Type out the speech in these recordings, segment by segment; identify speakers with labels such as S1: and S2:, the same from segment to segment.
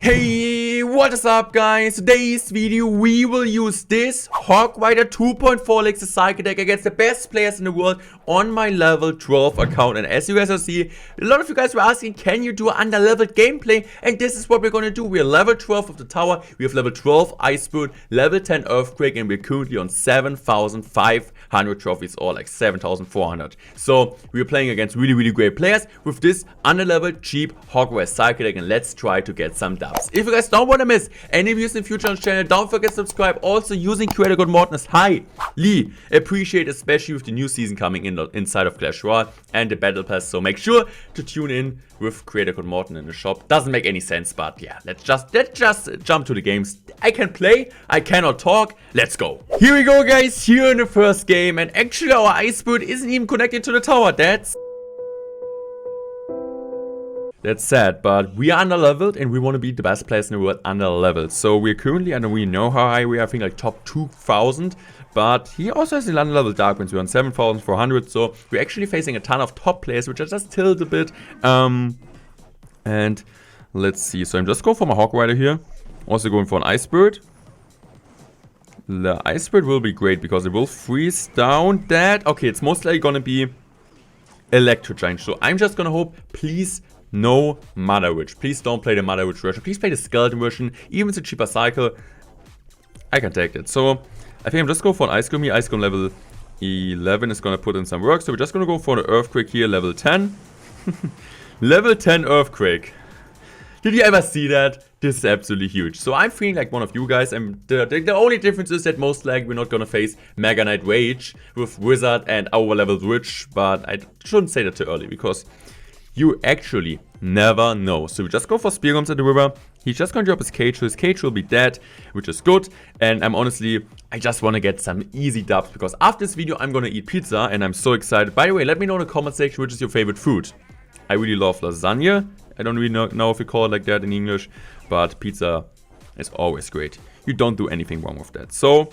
S1: Hey, what is up guys? Today's video we will use this Hog Rider 2.4 Elixir Cycle deck against the best players in the world on my level 12 account. And as you guys will see, a lot of you guys were asking, can you do under leveled gameplay? And this is what we're gonna do. We're level 12 of the tower, we have level 12 Iceberg, level 10 Earthquake, and we're currently on 7,500 trophies, or like 7,400. So we're playing against really great players with this under leveled cheap Hog Rider Cycle deck, and let's try to get some dubs. If you guys don't want to miss any views in the future on the channel, don't forget to subscribe. Also using creator code Morten is highly appreciated, especially with the new season coming in inside of Clash Royale and the battle pass. So make sure to tune in with creator code Morten in the shop. Doesn't make any sense, but yeah, let's just jump to the games. I can play, I cannot talk. Let's go. Here we go, guys. Here in the first game, and actually our Iceberg isn't even connected to the tower. That's sad, but we are underleveled and we want to be the best players in the world underleveled. So we're currently, and we know how high we are, I think like top 2,000. But he also has the underleveled Dark Winds. We're on 7,400, so we're actually facing a ton of top players, which are just tilted a bit. And let's see. So I'm just going for my Hog Rider here. Also going for an Iceberg. The Iceberg will be great because it will freeze down that. Okay, it's most likely going to be Electro Giant. So I'm just going to hope, please, no Mother Witch. Please don't play the Mother Witch version. Please play the Skeleton version. Even with the cheaper cycle, I can take it. So I think I'm just going for an Ice Golem here. Ice Golem level 11 is going to put in some work. So we're just going to go for the Earthquake here, level 10. Level 10 Earthquake. Did you ever see that? This is absolutely huge. So I'm feeling like one of you guys. And the only difference is that most likely we're not going to face Mega Knight Rage with Wizard and overleveled Witch. But I shouldn't say that too early because you actually never know. So we just go for Spear Guns at the river. He's just going to drop his cage, so his cage will be dead, which is good. And I just want to get some easy dubs because after this video I'm going to eat pizza and I'm so excited. By the way, let me know in the comment section which is your favorite food. I really love lasagna. I don't really know if you call it like that in English, but pizza is always great. You don't do anything wrong with that. So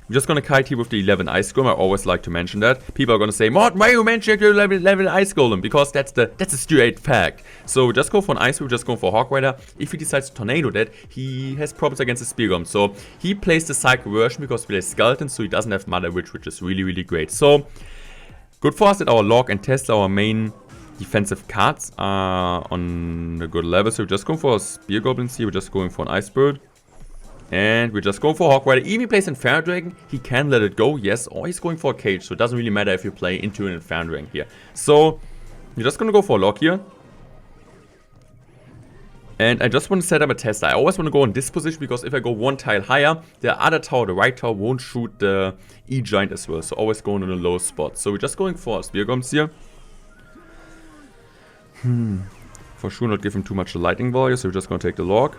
S1: I'm just gonna kite here with the 11 Ice Golem. I always like to mention that. People are gonna say, Morten, why you mention the level Ice Golem? Because that's a straight fact. So just go for an Ice Golem, just go for a Hog Rider. If he decides to tornado that, he has problems against the Spear Golem. So he plays the Cycle version because we play Skeleton, so he doesn't have Mother Witch, which is really great. So good for us that our Log and Tesla, our main defensive cards, are on a good level. So we're just going for a Spear Goblins here. We're just going for an Iceberg. And we're just going for Hog Rider. Even if he plays Inferno Dragon, he can let it go, yes. Or he's going for a cage, so it doesn't really matter if you play into an Inferno Dragon here. So you're just going to go for a Log here. And I just want to set up a Tesla. I always want to go in this position because if I go one tile higher, the other tower, the right tower, won't shoot the E-Giant as well. So always going in a low spot. So we're just going for Spear Golems here. For sure not give him too much lightning value, so we're just going to take the Log.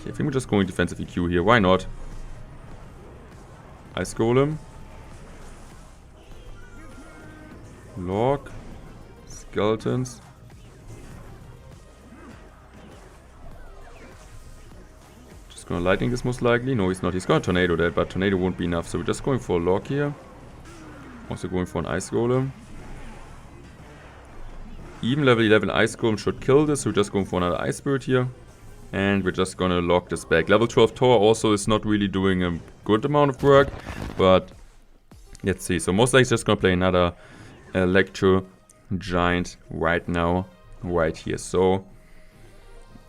S1: I think we're just going defensive EQ here. Why not? Ice Golem. Log. Skeletons. Just gonna lightning this most likely. No, he's not. He's gonna tornado that, but tornado won't be enough. So we're just going for a Log here. Also going for an Ice Golem. Even level 11 Ice Golem should kill this. So we're just going for another Iceberg here. And we're just gonna lock this back. Level 12 Tor also is not really doing a good amount of work. But let's see. So most likely just gonna play another Electro Giant right now. Right here. So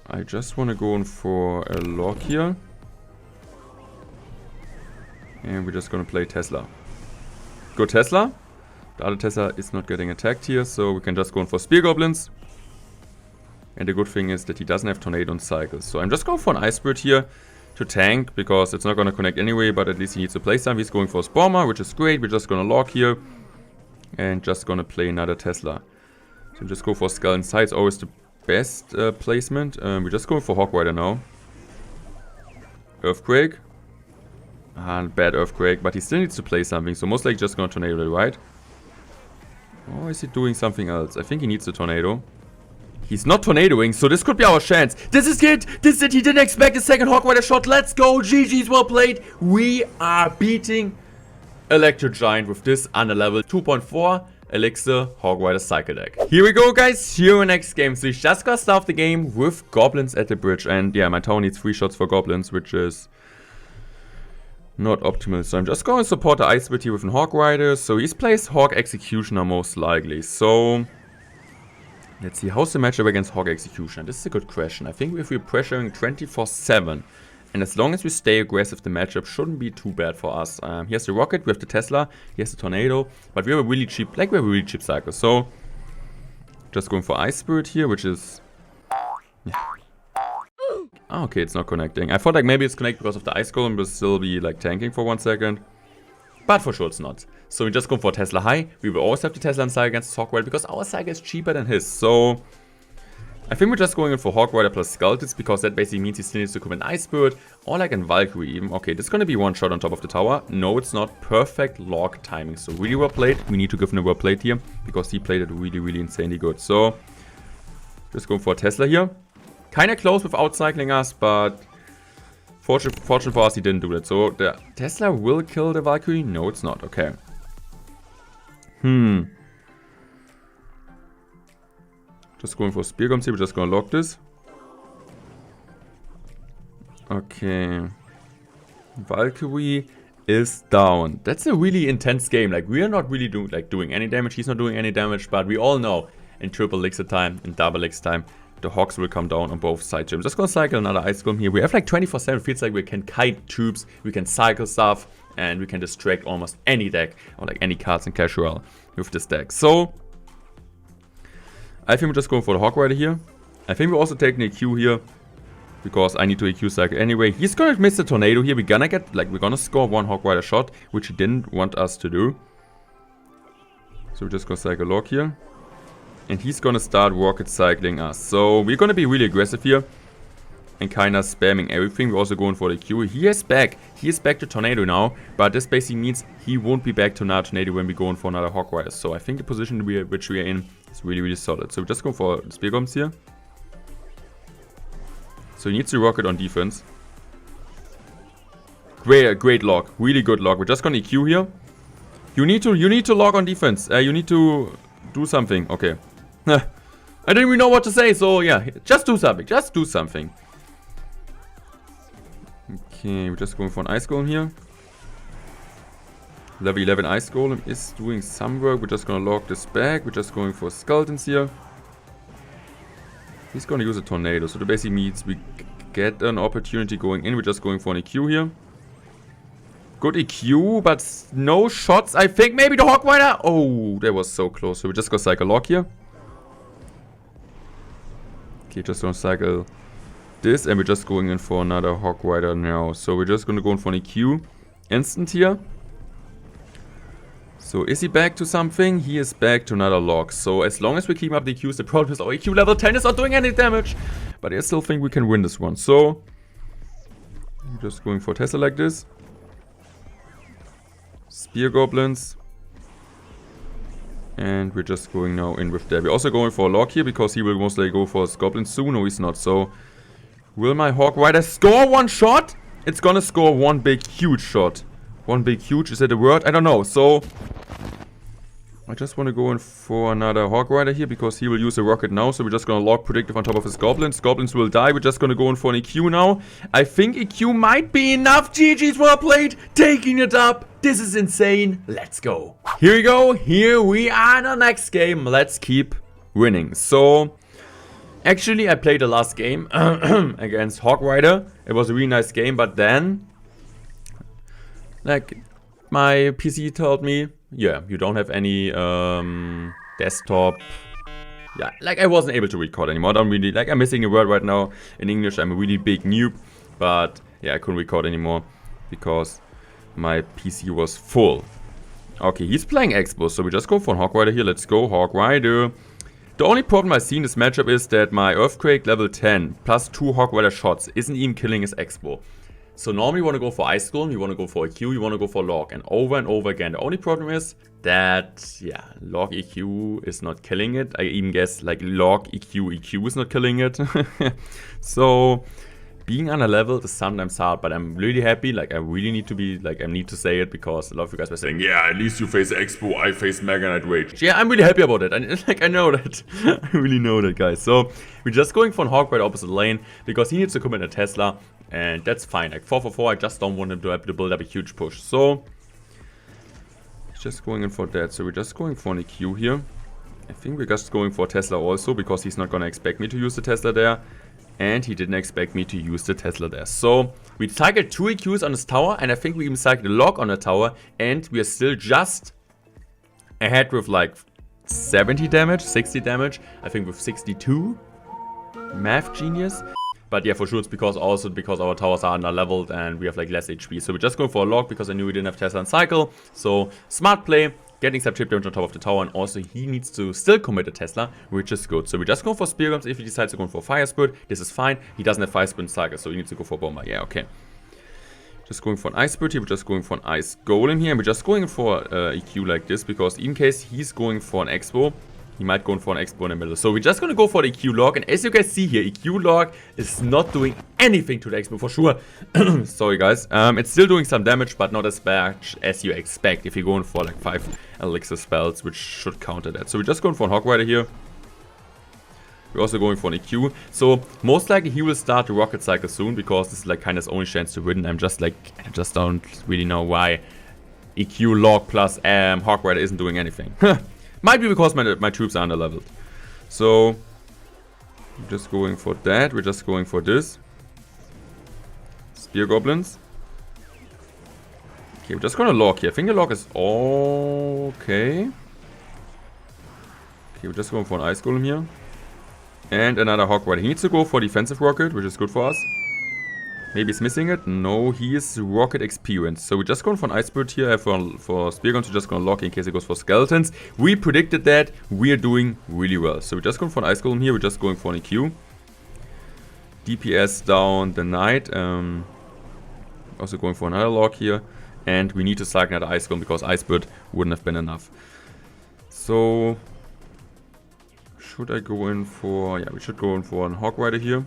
S1: I just wanna go in for a lock here. And we're just gonna play Tesla. Go Tesla. The other Tesla is not getting attacked here. So we can just go in for Spear Goblins. And the good thing is that he doesn't have Tornado and Cycles. So I'm just going for an Iceberg here to tank, because it's not going to connect anyway, but at least he needs to play some. He's going for a Spawner, which is great. We're just going to Log here. And just going to play another Tesla. So just go for Skull Inside. It's always the best placement. We're just going for Hog Rider now. Earthquake. Bad Earthquake, but he still needs to play something. So most likely just going to Tornado it, right? Or is he doing something else? I think he needs a Tornado. He's not tornadoing, so this could be our chance. This is it. This is it. He didn't expect a second Hog Rider shot. Let's go. GG's, well played. We are beating Electro Giant with this under level 2.4 Elixir Hog Rider Cycle deck. Here we go, guys. Here in next game. So we just gotta start off the game with goblins at the bridge. And yeah, my tower needs 3 shots for goblins, which is not optimal. So I'm just going to support the Ice Bird here with an Hog Rider. So he's plays Hog Executioner most likely. So let's see, how's the matchup against Hog Executioner? This is a good question. I think if we're pressuring 24/7, and as long as we stay aggressive, the matchup shouldn't be too bad for us. Here's the Rocket, we have the Tesla, here's the Tornado, but we have a really cheap, cycle. So just going for Ice Spirit here, which is... yeah. Oh, okay, it's not connecting. I thought like maybe it's connected because of the Ice Golem, but still be like tanking for 1 second. But for sure it's not. So we just go for Tesla High. We will always have the Tesla and Cycle against Hog Rider because our Cycle is cheaper than his. So I think we're just going in for Hog Rider plus Sculptors because that basically means he still needs to commit Ice Spirit or like in Valkyrie even. Okay, this is going to be 1 shot on top of the tower. No, it's not. Perfect log timing. So really well played. We need to give him a well played here because he played it really insanely good. So just going for Tesla here. Kind of close without cycling us, but fortunate for us, he didn't do that. So the Tesla will kill the Valkyrie? No, it's not. Okay. Just going for Spear Guns here. We're just going to lock this. Okay. Valkyrie is down. That's a really intense game. Like, we are not really doing any damage. He's not doing any damage, but we all know in triple elixir time, in double elixir time, the Hogs will come down on both sides. I'm just going to cycle another Ice Golem here. We have like 24/7. Feels like we can kite troops, we can cycle stuff, and we can distract almost any deck or like any cards in casual with this deck. So I think we're just going for the Hog Rider here. I think we're also taking a EQ here because I need to EQ cycle anyway. He's gonna miss the Tornado here. We're gonna score 1 Hog Rider shot, which he didn't want us to do. So we're just gonna cycle Log here. And he's gonna start rocket cycling us. So we're gonna be really aggressive here. And kinda spamming everything. We're also going for the Q. He is back. He is back to Tornado now. But this basically means he won't be back to another Tornado when we go in for another Hog Rider. So I think the position which we are in is really solid. So we're just going for Spear Guns here. So he needs to rocket on defense. Great log. Really good log. We're just gonna EQ here. You need to log on defense. You need to do something. Okay. I didn't even know what to say, so yeah, just do something. Just do something. Okay, we're just going for an Ice Golem here. Level 11 Ice Golem is doing some work. We're just gonna log this back. We're just going for Skeletons here. He's gonna use a Tornado, so that basically means we get an opportunity going in. We're just going for an EQ here. Good EQ, but no shots. I think maybe the Hog Rider. Oh, that was so close. So we're just gonna cycle Log here. Okay, just gonna cycle this, and we're just going in for another Hog Rider now. So we're just gonna go in for an EQ instant here. So is he back to something? He is back to another Log. So as long as we keep up the EQs, the problem is our EQ level 10 is not doing any damage. But I still think we can win this one. So I'm just going for Tesla like this. Spear Goblins. And we're just going now in with that. We're also going for a Log here because he will most likely go for his Goblin soon. No, he's not. So will my Hog Rider score 1 shot? It's gonna score 1 big huge shot. 1 big huge, is that a word? I don't know. So I just want to go in for another Hog Rider here because he will use a rocket now. So we're just going to log predictive on top of his goblins. Goblins will die. We're just going to go in for an EQ now. I think EQ might be enough. GG's well played. Taking it up. This is insane. Let's go. Here we go. Here we are in the next game. Let's keep winning. So actually I played the last game against Hog Rider. It was a really nice game. But then like my PC told me, yeah, you don't have any desktop. Yeah, like I wasn't able to record anymore. I don't really, like I'm missing a word right now in English. I'm a really big noob. But yeah, I couldn't record anymore because my PC was full. Okay, he's playing Expo, so we just go for a Hog Rider here. Let's go, Hog Rider. The only problem I see in this matchup is that my Earthquake level 10 plus 2 Hog Rider shots isn't even killing his Expo. So normally you want to go for Ice Golem, you want to go for EQ, you want to go for Log, and over again. The only problem is that, yeah, Log EQ is not killing it. I even guess like Log EQ is not killing it. So being on a level is sometimes hard, but I'm really happy. Like, I really need to be, like, I need to say it because a lot of you guys were saying, yeah, at least you face Expo, I face Mega Knight Rage. Yeah, I'm really happy about it. And like, I know that. I really know that, guys. So, we're just going for a Hog Rider opposite lane because he needs to commit a Tesla. And that's fine. Like, 4-4-4, I just don't want him to have to build up a huge push. So, just going in for that. So, we're just going for an EQ here. I think we're just going for Tesla also because he's not going to expect me to use the Tesla there. And he didn't expect me to use the Tesla there. So, we cycled 2 EQs on this tower, and I think we even cycled a log on the tower, and we are still just ahead with like 70 damage, 60 damage. I think with 62. Math genius. But yeah, for sure it's because our towers are under leveled and we have like less HP. So we're just going for a log because I knew we didn't have Tesla and cycle. So, smart play. Getting some chip damage on top of the tower, and also he needs to still commit a Tesla, which is good. So we're just going for Spear Guns. If he decides to go for Fire Spirit, this is fine. He doesn't have Fire Spirit and Cycle, so he needs to go for Bomber. Yeah, okay. Just going for an Ice Spirit here. We're just going for an Ice Golem here. And we're just going for EQ like this, because in case he's going for an Expo, he might go for an Expo in the middle. So we're just going to go for the EQ log. And as you guys see here, EQ log is not doing anything to the Expo for sure. Sorry guys. It's still doing some damage, but not as bad as you expect if you're going for like 5 elixir spells, which should counter that. So we're just going for a Hog Rider here. We're also going for an EQ. So most likely he will start the rocket cycle soon, because this is like kind of his only chance to win. I just don't really know why EQ log plus Hog Rider isn't doing anything. Might be because my troops are underleveled. So, we're just going for that. We're just going for this. Spear Goblins. Okay, we're just gonna log here. I think the log is okay. Okay, we're just going for an Ice Golem here. And another Hog Rider. He needs to go for Defensive Rocket, which is good for us. Maybe he's missing it. No, he is rocket experienced. So we're just going for an Ice Spirit here. For Spear Guns, we're just going to lock in case it goes for Skeletons. We predicted that. We are doing really well. So we're just going for an Ice Golem here. We're just going for an EQ. DPS down the Knight. Also going for another lock here. And we need to cycle another Ice Golem because Ice Spirit wouldn't have been enough. So, should I go in for... Yeah, we should go in for an Hog Rider here.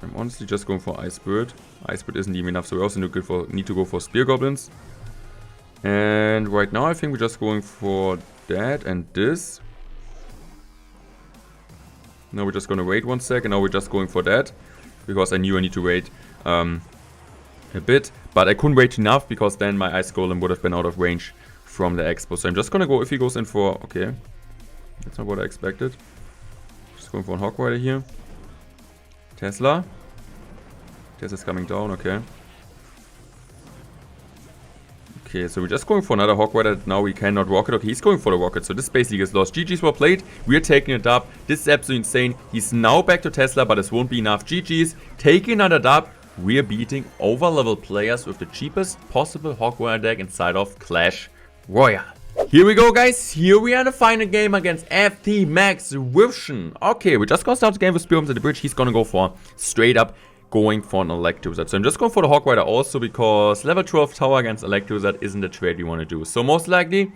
S1: I'm honestly just going for Ice Spirit. Ice Spirit isn't even enough, so we also need to go for Spear Goblins. And right now I think we're just going for that and this. Now we're just going to wait 1 second. Now we're just going for that, because I knew I need to wait a bit. But I couldn't wait enough, because then my Ice Golem would have been out of range from the Expo. So I'm just going to go, if he goes in for... Okay, that's not what I expected. Just going for a Hog Rider here. Tesla. Tesla's coming down, okay. Okay, so we're just going for another Hog Rider. Now we cannot rocket. Okay, he's going for the rocket, so this basically gets lost. GG's were played. We are taking a dub. This is absolutely insane. He's now back to Tesla, but this won't be enough. GG's. Taking another dub. We are beating over-level players with the cheapest possible Hog Rider deck inside of Clash Royale. Here we go, guys. Here we are in the final game against FT Max Vision. Okay, we're just gonna start the game with Spear Bombs at the bridge. He's gonna go for straight up going for an Electro Giant. So I'm just going for the Hog Rider also, because level 12 tower against Electro Giant isn't the trade we want to do. So most likely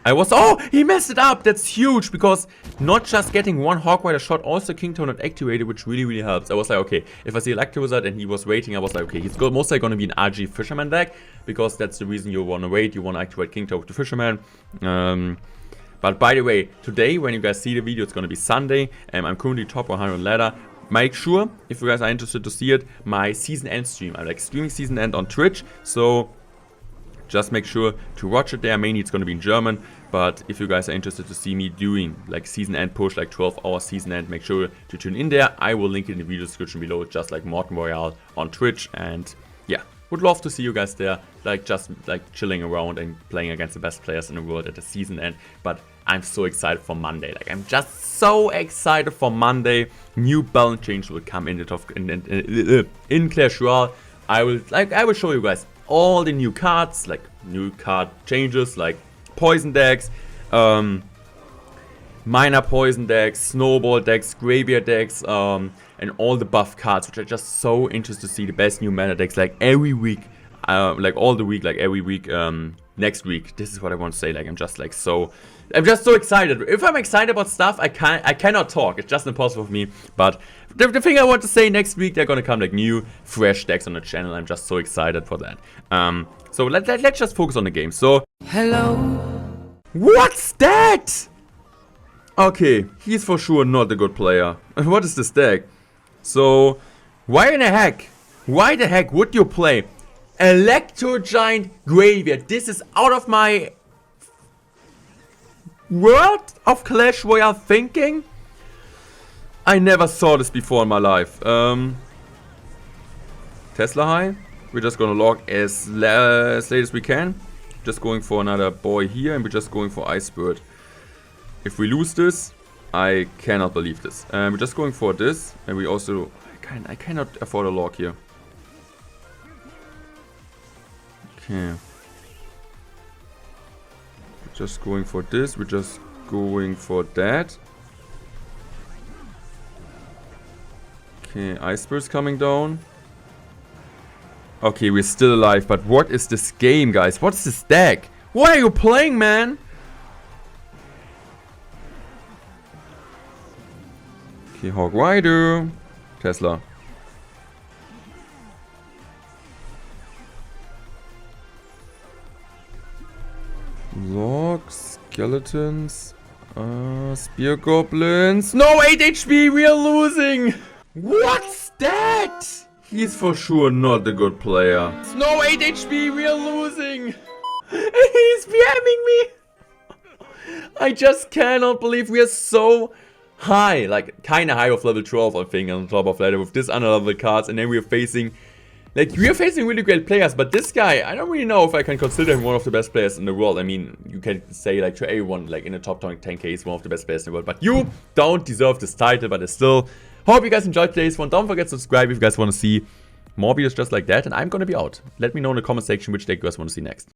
S1: oh, he messed it up. That's huge, because not just getting one Hog Rider shot, also King Toad not activated, which really helps. I was like, okay, if I see Electro Giant and he was waiting, I was like, okay, he's most likely going to be an RG Fisherman deck, because that's the reason you want to wait. You want to activate King Toad with the Fisherman. But by the way, today, when you guys see the video, it's going to be Sunday. I'm currently top 100 ladder. Make sure, if you guys are interested to see it, my season end stream. I like streaming season end on Twitch, so just make sure to watch it there. Mainly it's going to be in German, but if you guys are interested to see me doing like season end push, like 12-hour season end, make sure to tune in there. I will link it in the video description below, just like Morton Royale on Twitch. And yeah, would love to see you guys there, like just like chilling around and playing against the best players in the world at the season end. But I'm so excited for Monday. Like, I'm just so excited for Monday. New balance change will come in in Clash Royale. I will show you guys all the new cards, like new card changes, like poison decks, minor poison decks, snowball decks, graveyard decks, and all the buff cards, which are just so interested to see the best new mana decks, like every week, like all the week, like every week, next week. This is what I want to say. Like, I'm just like so I'm just so excited. If I'm excited about stuff, I cannot talk. It's just impossible for me. But the thing I want to say, next week they're gonna come like new, fresh decks on the channel. I'm just so excited for that. So let's just focus on the game. So hello. What's that? Okay, he's for sure not a good player. What is this deck? So why the heck would you play Electro Giant Graveyard? This is out of my world of Clash Royale thinking. I never saw this before in my life. Tesla high. We're just gonna log as late as we can. Just going for another boy here, and we're just going for Ice Bird. If we lose this, I cannot believe this. We're just going for this, and we also I cannot afford a log here. Okay. We're just going for this. We're just going for that. Okay, Icebird's coming down. Okay, we're still alive, but what is this game, guys? What is this deck? What are you playing, man? Okay, Hog Rider. Tesla. Logs, skeletons, spear goblins. No, 8 HP, we are losing. What's that? He's for sure not a good player. No, 8 HP, we are losing. He's PMing me. I just cannot believe we are so high. Like, kinda high of level 12, I think, on top of that with this underlevel cards. And then we're facing, like, we're facing really great players. But this guy, I don't really know if I can consider him one of the best players in the world. I mean, you can say, like, to everyone, like, in the top 10k, he's one of the best players in the world. But you don't deserve this title, but I still hope you guys enjoyed today's one. Don't forget to subscribe if you guys want to see more videos just like that. And I'm gonna be out. Let me know in the comment section which deck you guys want to see next.